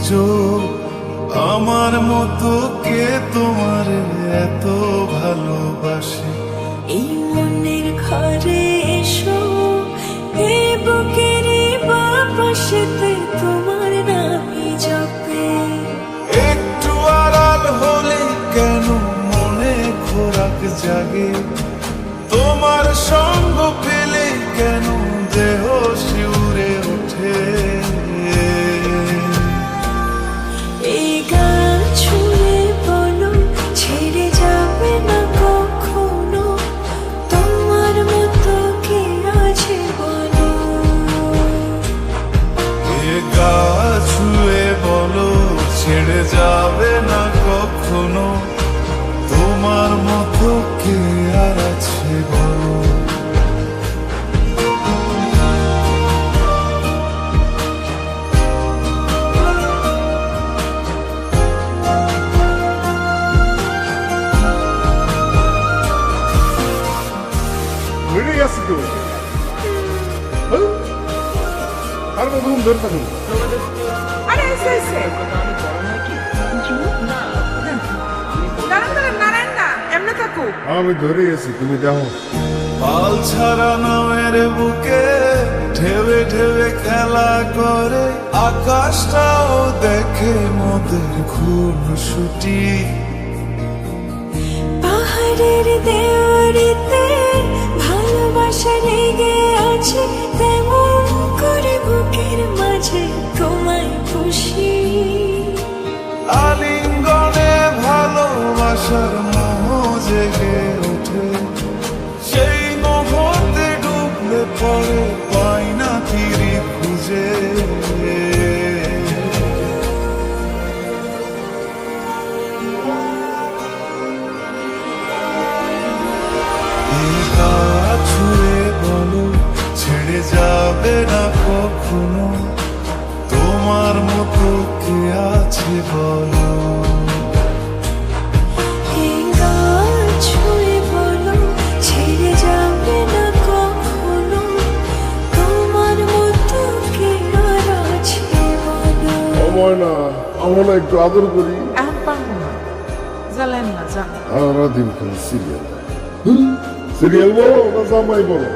খুঁজো আমার মতো কে তোমার এত ভালোবাসে। এই মনের ঘরে এসো, এই বুকের বাপাশেতে তোমার নামই জপে। একটু আড়াল হলে কেন মনে খোরাক জাগে, তোমার সঙ্গ পেলে কেন দেহ শিউরে ওঠে। এই গান ছুঁয়ে বলো ছেড়ে যাবে না কখনো, তোমার মতো কে আছে বলো। এ গা ছুঁয়ে বলো ছেড়ে যাবে না কখনো, তোমার মতো কে আর আছে বলো। রেডি আছি তো, আর কতক্ষণ ধরে থাকুন? আরে এসে এসে দাঁড়ান দাঁড়ান নারায়ণ না এমনি থাকো। আমি ধরে গেছি, তুমি দেখো। পাল ছাড়া নামের বুকে ঢেবে ঢেবে খেলা করে, আকাশটাও দেখে মোদের খুনসুটি। পাহাড়ের দেওয়ারিতে ভালোবাসা লেগে আছে, তেমন করে বুকের মাঝে তোমায় খুশি। আলিঙ্গনে ভালোবাসার মোহ জেগে ওঠে, সেই মোহতে ডুবলে পরে পাই না ফিরি খুঁজে। এই গা ছুঁয়ে বলো ছেড়ে যাবে না কখনো, তোমার মতো কে আছে বলো। এই গান ছুঁয়ে বলো ছেড়ে যাবে না কখনো, তোমার মতো কে আর আছে বলো। সময় না, আমরা একটু আদর করি। এখন পারবো না, জ্বালেন না যান। সারাদিন খালি সিরিয়াল। সিরিয়াল বলো না জামাই বলো,